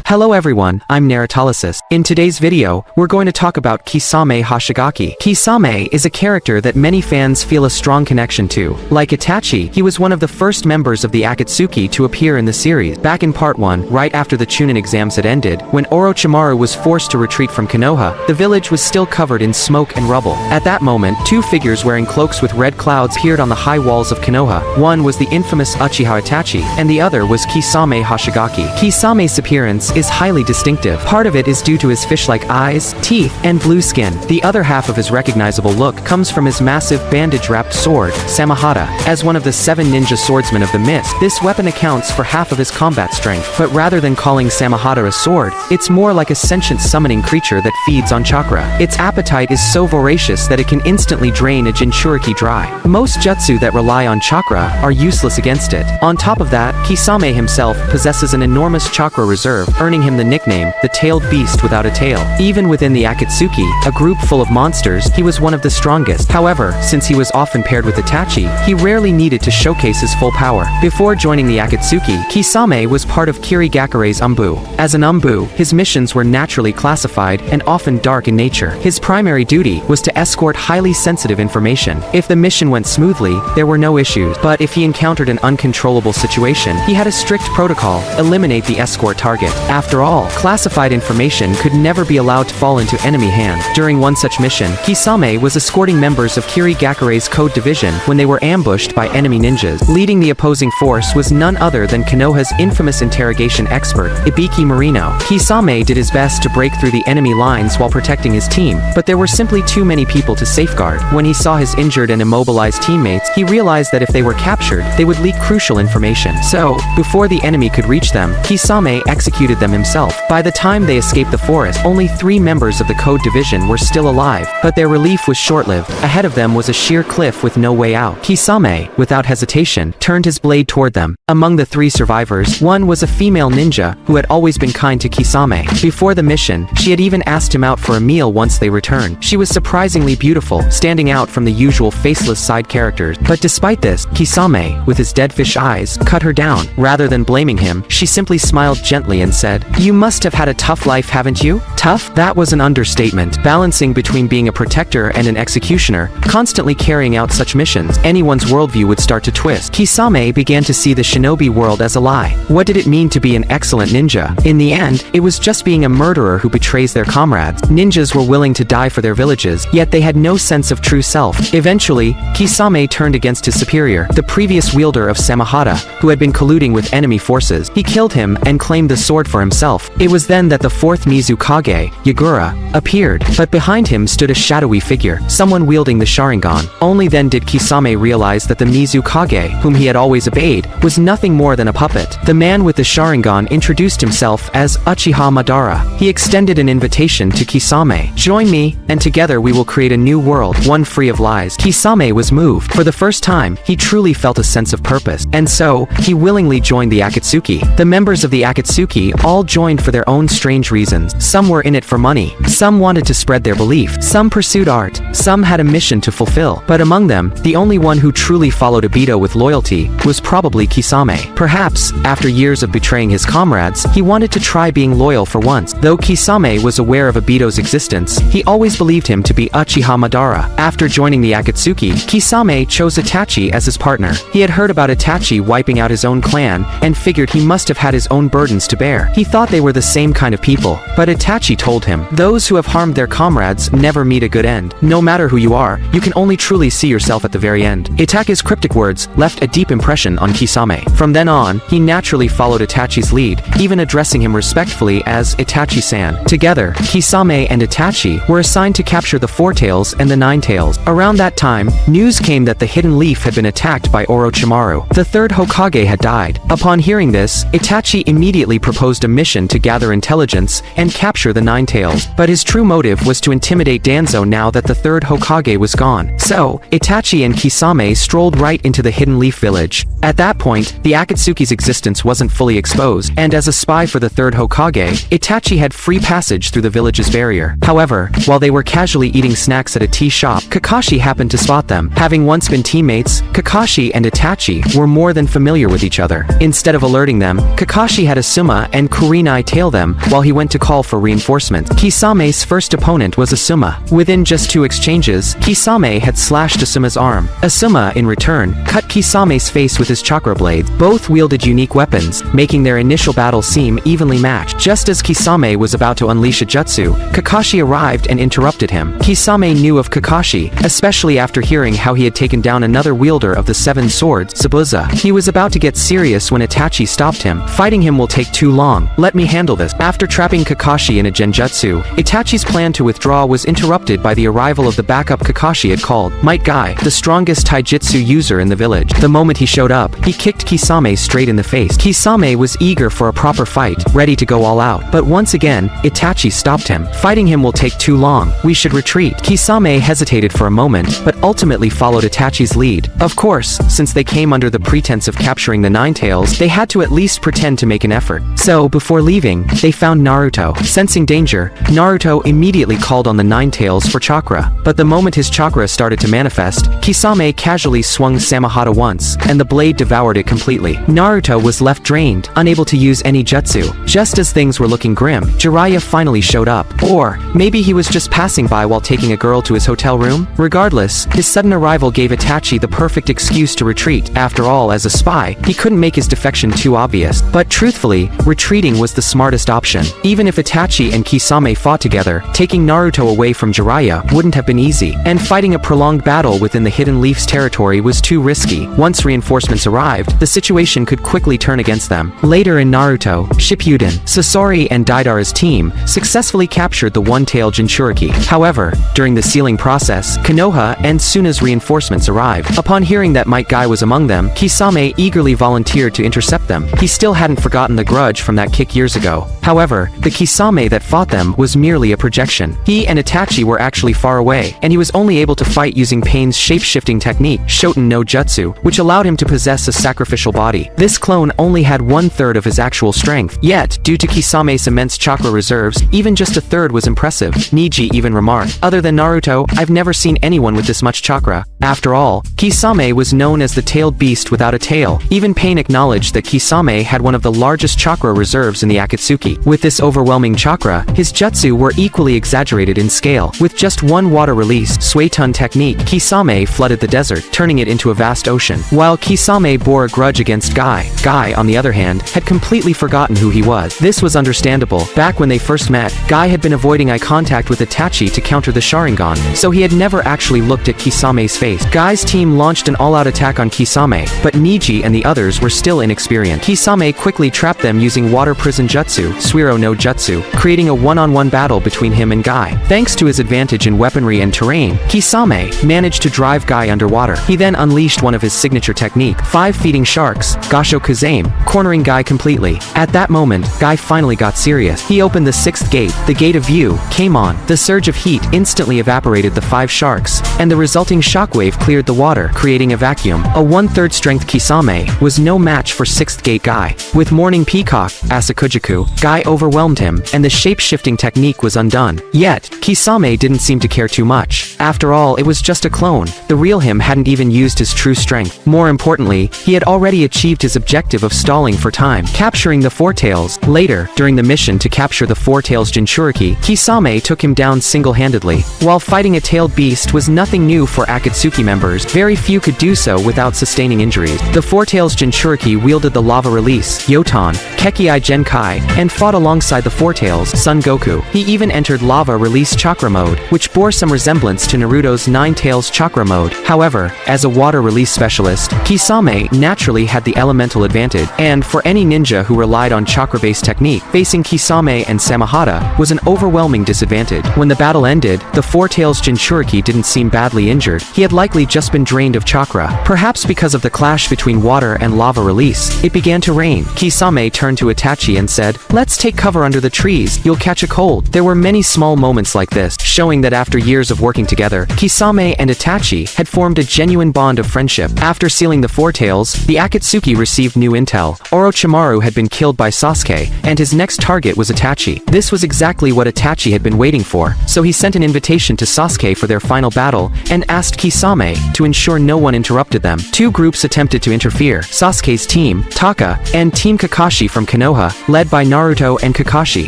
Hello everyone, I'm Naruto. In today's video, we're going to talk about Kisame Hoshigaki. Kisame is a character that many fans feel a strong connection to. Like Itachi, he was one of the first members of the Akatsuki to appear in the series. Back in part 1, right after the Chunin exams had ended, when Orochimaru was forced to retreat from Konoha, the village was still covered in smoke and rubble. At that moment, two figures wearing cloaks with red clouds appeared on the high walls of Konoha. One was the infamous Uchiha Itachi, and the other was Kisame Hoshigaki. Kisame's appearance is highly distinctive. Part of it is due to his fish-like eyes, teeth, and blue skin. The other half of his recognizable look comes from his massive bandage-wrapped sword, Samehada. As one of the 7 ninja swordsmen of the mist, this weapon accounts for half of his combat strength. But rather than calling Samehada a sword, it's more like a sentient summoning creature that feeds on chakra. Its appetite is so voracious that it can instantly drain a Jinchuriki dry. Most jutsu that rely on chakra are useless against it. On top of that, Kisame himself possesses an enormous chakra reserve, earning him the nickname, the tailed beast without a tail. Even within the Akatsuki, a group full of monsters, he was one of the strongest. However, since he was often paired with Itachi, he rarely needed to showcase his full power. Before joining the Akatsuki, Kisame was part of Kirigakure's Umbu. As an Umbu, his missions were naturally classified and often dark in nature. His primary duty was to escort highly sensitive information. If the mission went smoothly, there were no issues. But if he encountered an uncontrollable situation, he had a strict protocol: eliminate the escort target. After all, classified information could never be allowed to fall into enemy hands. During one such mission, Kisame was escorting members of Kirigakure's code division when they were ambushed by enemy ninjas. Leading the opposing force was none other than Konoha's infamous interrogation expert, Ibiki Marino. Kisame did his best to break through the enemy lines while protecting his team, but there were simply too many people to safeguard. When he saw his injured and immobilized teammates, he realized that if they were captured, they would leak crucial information. So, before the enemy could reach them, Kisame executed them himself. By the time they escaped the forest, only 3 members of the code division were still alive, but their relief was short-lived. Ahead of them was a sheer cliff with no way out. Kisame, without hesitation, turned his blade toward them. Among the 3 survivors, one was a female ninja who had always been kind to Kisame. Before the mission, she had even asked him out for a meal once they returned. She was surprisingly beautiful, standing out from the usual faceless side characters. But despite this, Kisame, with his dead fish eyes, cut her down. Rather than blaming him, she simply smiled gently and said, "You must have had a tough life, haven't you?" Tough? That was an understatement. Balancing between being a protector and an executioner, constantly carrying out such missions, anyone's worldview would start to twist. Kisame began to see the shinobi world as a lie. What did it mean to be an excellent ninja? In the end, it was just being a murderer who betrays their comrades. Ninjas were willing to die for their villages, yet they had no sense of true self. Eventually, Kisame turned against his superior, the previous wielder of Samehada, who had been colluding with enemy forces. He killed him and claimed the sword for himself. It was then that the 4th Mizukage, Yagura, appeared, but behind him stood a shadowy figure, someone wielding the Sharingan. Only then did Kisame realize that the Mizukage, whom he had always obeyed, was nothing more than a puppet. The man with the Sharingan introduced himself as Uchiha Madara. He extended an invitation to Kisame. "Join me, and together we will create a new world, one free of lies." Kisame was moved. For the first time, he truly felt a sense of purpose. And so, he willingly joined the Akatsuki. The members of the Akatsuki all joined for their own strange reasons. Some were in it for money. Some wanted to spread their belief. Some pursued art. Some had a mission to fulfill. But among them, the only one who truly followed Obito with loyalty was probably Kisame. Perhaps, after years of betraying his comrades, he wanted to try being loyal for once. Though Kisame was aware of Obito's existence, he always believed him to be Uchiha Madara. After joining the Akatsuki, Kisame chose Itachi as his partner. He had heard about Itachi wiping out his own clan, and figured he must have had his own burdens to bear. He thought they were the same kind of people. But Itachi told him, "Those who have harmed their comrades never meet a good end. No matter who you are, you can only truly see yourself at the very end." Itachi's cryptic words left a deep impression on Kisame. From then on, he naturally followed Itachi's lead, even addressing him respectfully as Itachi-san. Together, Kisame and Itachi were assigned to capture the 4 Tails and the 9 Tails. Around that time, news came that the Hidden Leaf had been attacked by Orochimaru. The 3rd Hokage had died. Upon hearing this, Itachi immediately proposed a mission to gather intelligence and capture the 9 Tails. But his true motive was to intimidate Danzo now that the 3rd Hokage was gone. So, Itachi and Kisame strolled right into the Hidden Leaf village. At that point, the Akatsuki's existence wasn't fully exposed, and as a spy for the 3rd Hokage, Itachi had free passage through the village's barrier. However, while they were casually eating snacks at a tea shop, Kakashi happened to spot them. Having once been teammates, Kakashi and Itachi were more than familiar with each other. Instead of alerting them, Kakashi had a Suma and kurenai tail them while he went to call for reinforcements. Kisame's first opponent was Asuma. Within just 2 exchanges, Kisame had slashed Asuma's arm. Asuma, in return, cut Kisame's face with his chakra blades. Both wielded unique weapons, making their initial battle seem evenly matched. Just as Kisame was about to unleash a jutsu, Kakashi arrived and interrupted him. Kisame knew of Kakashi, especially after hearing how he had taken down another wielder of the 7 swords, Sabuza. He was about to get serious when Itachi stopped him. Fighting him will take too long. Let me handle this. After trapping Kakashi in a genjutsu, Itachi's plan to withdraw was interrupted by the arrival of the backup Kakashi had called, Might Guy, the strongest taijutsu user in the village. The moment he showed up, he kicked Kisame straight in the face. Kisame was eager for a proper fight, ready to go all out. But once again, Itachi stopped him. Fighting him will take too long. We should retreat. Kisame hesitated for a moment, but ultimately followed Itachi's lead. Of course, since they came under the pretense of capturing the Nine Tails, they had to at least pretend to make an effort. So, before leaving, they found Naruto. Sensing danger, Naruto immediately called on the Nine Tails for chakra. But the moment his chakra started to manifest, Kisame casually swung Samehada once, and the blade devoured it completely. Naruto was left drained, unable to use any jutsu. Just as things were looking grim, Jiraiya finally showed up. Or, maybe he was just passing by while taking a girl to his hotel room? Regardless, his sudden arrival gave Itachi the perfect excuse to retreat. After all, as a spy, he couldn't make his defection too obvious. But truthfully, retreating was the smartest option. Even if Itachi and Kisame fought together, taking Naruto away from Jiraiya wouldn't have been easy, and fighting a prolonged battle within the Hidden Leaf's territory was too risky. Once reinforcements arrived, the situation could quickly turn against them. Later in Naruto Shippuden, Sasori and Deidara's team successfully captured the one-tailed Jinchuriki. However, during the sealing process, Konoha and Tsuna's reinforcements arrived. Upon hearing that Might Guy was among them, Kisame eagerly volunteered to intercept them. He still hadn't forgotten the grudge from that kick years ago. However, the Kisame that fought them was merely a projection. He and Itachi were actually far away, and he was only able to fight using Pain's shape-shifting technique, Shoten no Jutsu, which allowed him to possess a sacrificial body. This clone only had 1/3 of his actual strength. Yet, due to Kisame's immense chakra reserves, even just a third was impressive. Niji even remarked, Other than Naruto, I've never seen anyone with this much chakra. After all, Kisame was known as the tailed beast without a tail. Even Pain acknowledged that Kisame had one of the largest chakra reserves in the Akatsuki. With this overwhelming chakra, his jutsu were equally exaggerated in scale. With just one water release, Suetun technique, Kisame flooded the desert, turning it into a vast ocean. While Kisame bore a grudge against Guy, on the other hand, had completely forgotten who he was. This was understandable. Back when they first met, Guy had been avoiding eye contact with Itachi to counter the Sharingan, so he had never actually looked at Kisame's face. Guy's team launched an all-out attack on Kisame, but Niji and the others were still inexperienced. Kisame quickly trapped them using water prison jutsu, Suiro no Jutsu, creating a one-on-one battle between him and Guy. Thanks to his advantage in weaponry and terrain, Kisame managed to drive Guy underwater. He then unleashed one of his signature technique, 5 feeding sharks, Gasho Kazame, cornering Guy completely. At that moment, Guy finally got serious. He opened the 6th gate. The gate of view came on. The surge of heat instantly evaporated the 5 sharks, and the resulting shockwave cleared the water, creating a vacuum. A 1/3 strength Kisame was no match for 6th gate Guy. With Morning Peacock, Asakujaku, Guy overwhelmed him, and the shape-shifting technique was undone. Yet, Kisame didn't seem to care too much. After all, it was just a clone. The real him hadn't even used his true strength. More importantly, he had already achieved his objective of stalling for time, capturing the Four Tails. Later, during the mission to capture the Four Tails Jinchuriki, Kisame took him down single-handedly. While fighting a tailed beast was nothing new for Akatsuki members, very few could do so without sustaining injuries. The Four Tails Jinchuriki wielded the lava release, Yotan, Kekkei Genkai, and fought alongside the Four Tails, Son Goku. He even entered lava release chakra mode, which bore some resemblance to Naruto's Nine Tails chakra mode. However, as a water release specialist, Kisame naturally had the elemental advantage, and for any ninja who relied on chakra-based technique, facing Kisame and Samehada was an overwhelming disadvantage. When the battle ended, the Four Tails Jinchuriki didn't seem badly injured. He had likely just been drained of chakra. Perhaps because of the clash between water and lava release, it began to rain. Kisame turned to Itachi and said, "Let's take cover under the trees. You'll catch a cold." There were many small moments like this, showing that after years of working together, Kisame and Itachi had formed a genuine bond of friendship. After sealing the Four Tails, the Akatsuki received new intel. Orochimaru had been killed by Sasuke, and his next target was Itachi. This was exactly what Itachi had been waiting for, so he sent an invitation to Sasuke for their final battle, and asked Kisame to ensure no one interrupted them. Two groups attempted to interfere, Sasuke's team, Taka, and Team Kakashi from from Konoha, led by Naruto and Kakashi.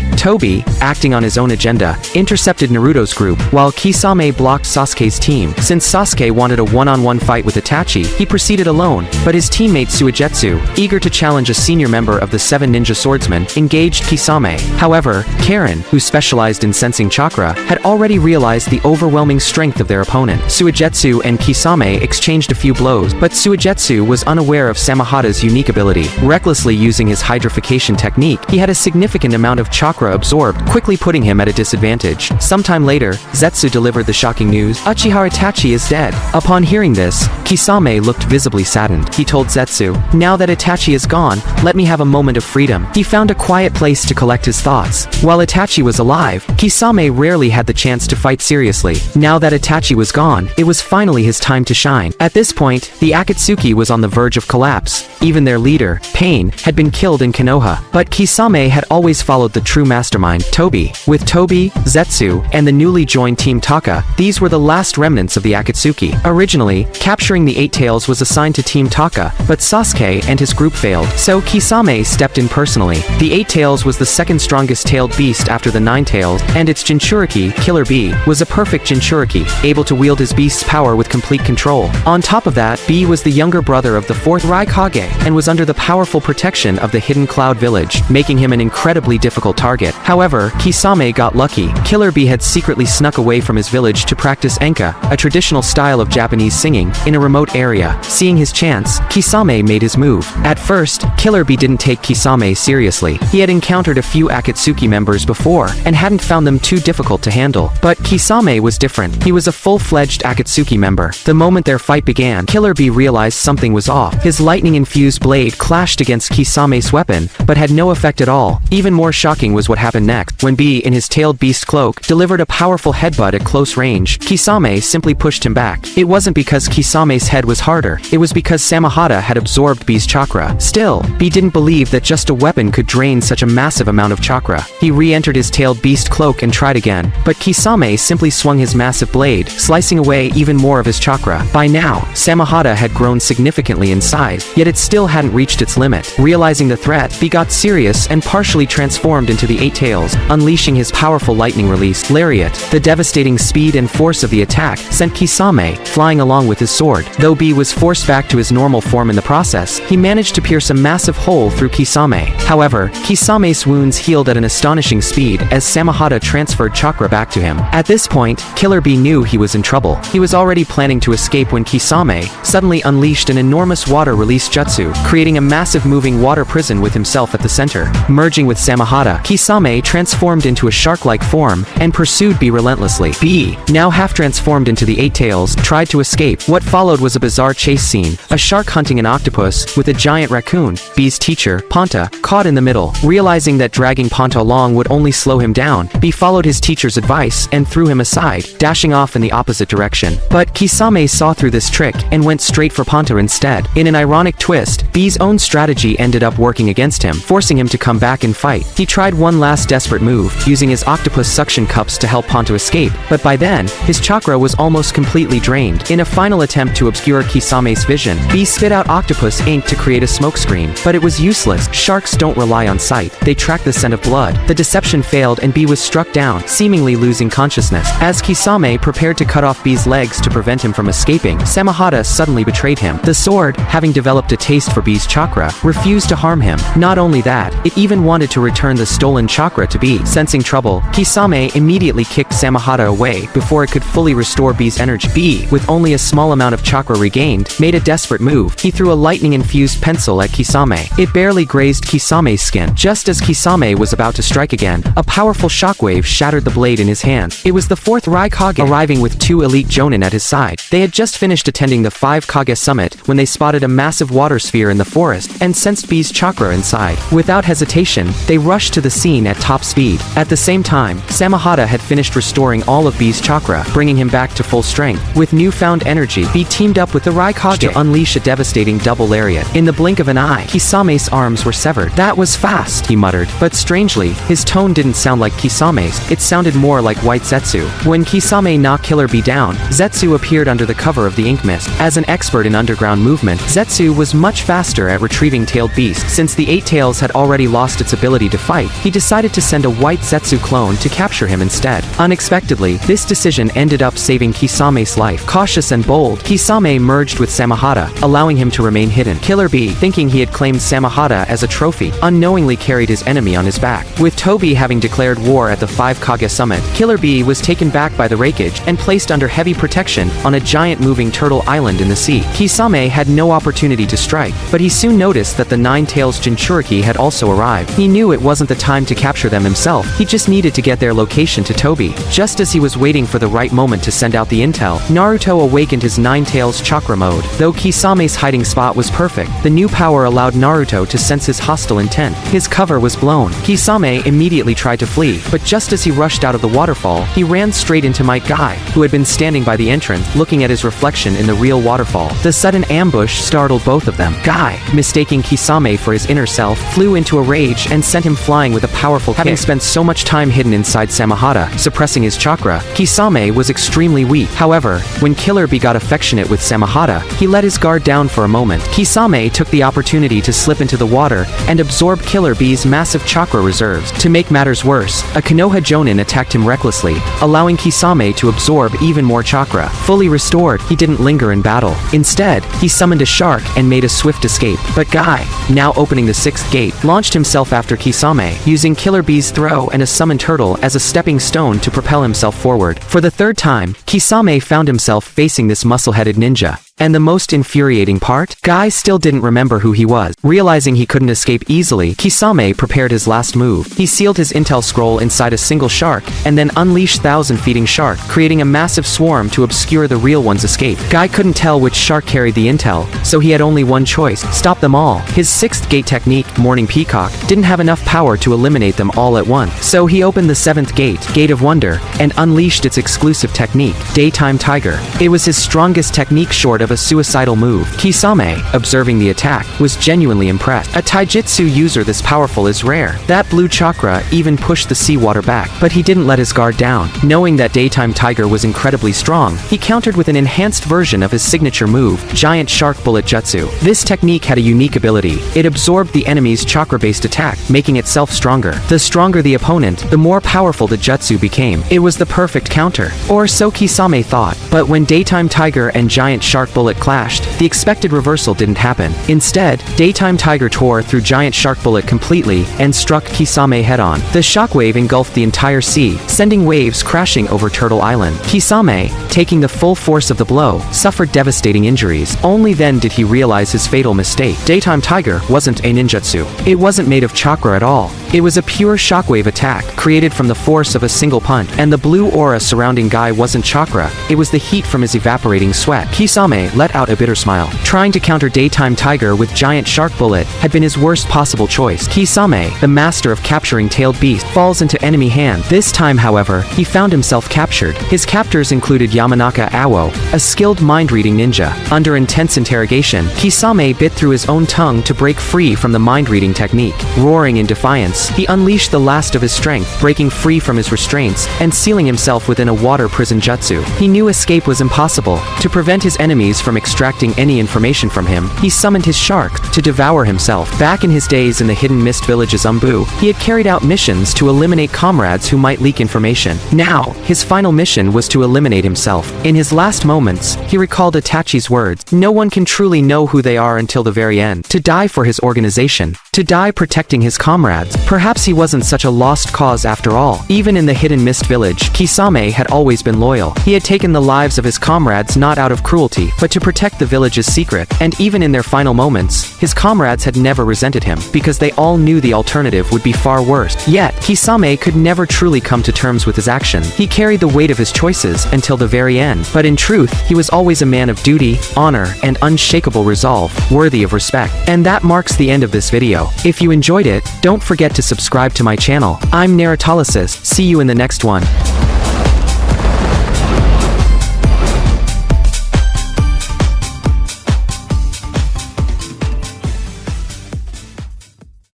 Tobi, acting on his own agenda, intercepted Naruto's group, while Kisame blocked Sasuke's team. Since Sasuke wanted a one-on-one fight with Itachi, he proceeded alone, but his teammate Suigetsu, eager to challenge a senior member of the Seven Ninja Swordsmen, engaged Kisame. However, Karen, who specialized in sensing chakra, had already realized the overwhelming strength of their opponent. Suigetsu and Kisame exchanged a few blows, but Suigetsu was unaware of Samehada's unique ability. Recklessly using his hydrification technique, he had a significant amount of chakra absorbed, quickly putting him at a disadvantage. Sometime later, Zetsu delivered the shocking news: Uchiha Itachi is dead. Upon hearing this, Kisame looked visibly saddened. He told Zetsu, "Now that Itachi is gone, let me have a moment of freedom." He found a quiet place to collect his thoughts. While Itachi was alive, Kisame rarely had the chance to fight seriously. Now that Itachi was gone, it was finally his time to shine. At this point, the Akatsuki was on the verge of collapse. Even their leader, Pain, had been killed in Konoha. But Kisame had always followed the true mastermind, Tobi. With Tobi, Zetsu, and the newly joined Team Taka, these were the last remnants of the Akatsuki. Originally, capturing the Eight Tails was assigned to Team Taka, but Sasuke and his group failed, so Kisame stepped in personally. The Eight Tails was the second strongest tailed beast after the Nine Tails, and its Jinchuriki, Killer Bee, was a perfect Jinchuriki, able to wield his beast's power with complete control. On top of that, Bee was the younger brother of the fourth Raikage, and was under the powerful protection of the Hidden Cloud Village, making him an incredibly difficult target. However, Kisame got lucky. Killer Bee had secretly snuck away from his village to practice enka, a traditional style of Japanese singing, in a remote area. Seeing his chance, Kisame made his move. At first, Killer Bee didn't take Kisame seriously. He had encountered a few Akatsuki members before, and hadn't found them too difficult to handle. But Kisame was different. He was a full-fledged Akatsuki member. The moment their fight began, Killer Bee realized something was off. His lightning-infused blade clashed against Kisame's weapon, but had no effect at all. Even more shocking was what happened next. When Bee, in his tailed beast cloak, delivered a powerful headbutt at close range, Kisame simply pushed him back. It wasn't because Kisame's head was harder, it was because Samehada had absorbed Bee's chakra. Still, Bee didn't believe that just a weapon could drain such a massive amount of chakra. He re-entered his tailed beast cloak and tried again, but Kisame simply swung his massive blade, slicing away even more of his chakra. By now, Samehada had grown significantly in size, yet it still hadn't reached its limit. Realizing the threat, Bee got serious and partially transformed into the Eight Tails, unleashing his powerful lightning release, Lariat. The devastating speed and force of the attack sent Kisame flying along with his sword. Though Bee was forced back to his normal form in the process, he managed to pierce a massive hole through Kisame. However, Kisame's wounds healed at an astonishing speed as Samehada transferred chakra back to him. At this point, Killer Bee knew he was in trouble. He was already planning to escape when Kisame suddenly unleashed an enormous water release jutsu, creating a massive moving water prison with himself at the center. Merging with Samehada, Kisame transformed into a shark-like form and pursued Bee relentlessly. Bee, now half transformed into the Eight Tails, tried to escape. What followed was a bizarre chase scene, a shark hunting an octopus with a giant raccoon. Bee's teacher, Ponta, caught in the middle. Realizing that dragging Ponta along would only slow him down, Bee followed his teacher's advice and threw him aside, dashing off in the opposite direction. But Kisame saw through this trick and went straight for Ponta instead. In an ironic twist, Bee's own strategy ended up working against him, forcing him to come back and fight. He tried one last desperate move, using his octopus suction cups to help Ponta escape, but by then, his chakra was almost completely drained. In a final attempt to obscure Kisame's vision, Bee spit out octopus ink to create a smokescreen, but it was useless. Sharks don't rely on sight, they track the scent of blood. The deception failed and Bee was struck down, seemingly losing consciousness. As Kisame prepared to cut off Bee's legs to prevent him from escaping, Samehada suddenly betrayed him. The sword, having developed a taste for Bee's chakra, refused to harm him. Not only that, it even wanted to return the stolen chakra to Bee. Sensing trouble, Kisame immediately kicked Samehada away before it could fully restore Bee's energy. Bee, with only a small amount of chakra regained, made a desperate move. He threw a lightning-infused pencil at Kisame. It barely grazed Kisame's skin. Just as Kisame was about to strike again, a powerful shockwave shattered the blade in his hand. It was the fourth Raikage arriving with two elite Jonin at his side. They had just finished attending the 5 Kage summit when they spotted a massive water sphere in the forest and sensed Bee's chakra inside. Without hesitation, they rushed to the scene at top speed. At the same time, Samehada had finished restoring all of Bee's chakra, bringing him back to full strength. With newfound energy, Bee teamed up with the Raikage to unleash a devastating double lariat. In the blink of an eye, Kisame's arms were severed. "That was fast," he muttered. But strangely, his tone didn't sound like Kisame's, it sounded more like White Zetsu. When Kisame knocked Killer Bee down, Zetsu appeared under the cover of the ink mist. As an expert in underground movement, Zetsu was much faster at retrieving tailed beasts. Since the Eight Tails had already lost its ability to fight, he decided to send a white Zetsu clone to capture him instead. Unexpectedly, this decision ended up saving Kisame's life. Cautious and bold, Kisame merged with Samehada, allowing him to remain hidden. Killer Bee, thinking he had claimed Samehada as a trophy, unknowingly carried his enemy on his back. With Tobi having declared war at the 5 Kage Summit, Killer Bee was taken back by the Raikage and placed under heavy protection on a giant moving turtle island in the sea. Kisame had no opportunity to strike, but he soon noticed that the 9 Tails Jinchuriki had also arrived. He knew it wasn't the time to capture them himself, he just needed to get their location to Tobi. Just as he was waiting for the right moment to send out the intel, Naruto awakened his 9 Tails chakra mode. Though Kisame's hiding spot was perfect, the new power allowed Naruto to sense his hostile intent. His cover was blown. Kisame immediately tried to flee, but just as he rushed out of the waterfall, he ran straight into Might Guy, who had been standing by the entrance, looking at his reflection in the real waterfall. The sudden ambush startled both of them. Guy, mistaking Kisame for his inner self, flew into a rage and sent him flying with a powerful kick. Having spent so much time hidden inside Samehada, suppressing his chakra, Kisame was extremely weak. However, when Killer Bee got affectionate with Samehada, he let his guard down for a moment. Kisame took the opportunity to slip into the water and absorb Killer Bee's massive chakra reserves. To make matters worse, a Konoha Jonin attacked him recklessly, allowing Kisame to absorb even more chakra. Fully restored, he didn't linger in battle. Instead, he summoned a shark and made a swift escape. But Guy, now opening the 6th gate, launched himself after Kisame, using Killer Bee's throw and a summoned turtle as a stepping stone to propel himself forward. For the 3rd time, Kisame found himself facing this muscle-headed ninja. And the most infuriating part? Guy still didn't remember who he was. Realizing he couldn't escape easily, Kisame prepared his last move. He sealed his intel scroll inside a single shark, and then unleashed 1,000-feeding shark, creating a massive swarm to obscure the real one's escape. Guy couldn't tell which shark carried the intel, so he had only one choice: stop them all. His 6th gate technique, Morning Peacock, didn't have enough power to eliminate them all at once. So he opened the 7th gate, Gate of Wonder, and unleashed its exclusive technique, Daytime Tiger. It was his strongest technique short of a suicidal move. Kisame, observing the attack, was genuinely impressed. A taijutsu user this powerful is rare. That blue chakra even pushed the seawater back, but he didn't let his guard down. Knowing that Daytime Tiger was incredibly strong, he countered with an enhanced version of his signature move, Giant Shark Bullet Jutsu. This technique had a unique ability. It absorbed the enemy's chakra-based attack, making itself stronger. The stronger the opponent, the more powerful the jutsu became. It was the perfect counter. Or so Kisame thought. But when Daytime Tiger and Giant Shark Bullet clashed, the expected reversal didn't happen. Instead, Daytime Tiger tore through Giant Shark Bullet completely and struck Kisame head-on. The shockwave engulfed the entire sea, sending waves crashing over Turtle Island. Kisame, taking the full force of the blow, suffered devastating injuries. Only then did he realize his fatal mistake. Daytime Tiger wasn't a ninjutsu. It wasn't made of chakra at all. It was a pure shockwave attack, created from the force of a single punch, and the blue aura surrounding Guy wasn't chakra, it was the heat from his evaporating sweat. Kisame let out a bitter smile. Trying to counter Daytime Tiger with Giant Shark Bullet had been his worst possible choice. Kisame, the master of capturing tailed beasts, falls into enemy hand. This time, however, he found himself captured. His captors included Yamanaka Awo, a skilled mind-reading ninja. Under intense interrogation, Kisame bit through his own tongue to break free from the mind-reading technique. Roaring in defiance, he unleashed the last of his strength, breaking free from his restraints, and sealing himself within a water prison jutsu. He knew escape was impossible. To prevent his enemies from extracting any information from him, he summoned his shark to devour himself. Back in his days in the hidden mist village's Umbu, he had carried out missions to eliminate comrades who might leak information. Now, his final mission was to eliminate himself. In his last moments, he recalled Itachi's words, "No one can truly know who they are until the very end." To die for his organization. To die protecting his comrades. Perhaps he wasn't such a lost cause after all. Even in the hidden mist village, Kisame had always been loyal. He had taken the lives of his comrades not out of cruelty, but to protect the village's secret. And even in their final moments, his comrades had never resented him, because they all knew the alternative would be far worse. Yet, Kisame could never truly come to terms with his action. He carried the weight of his choices until the very end. But in truth, he was always a man of duty, honor, and unshakable resolve, worthy of respect. And that marks the end of this video. If you enjoyed it, don't forget to subscribe to my channel. I'm Narutolysis. See you in the next one.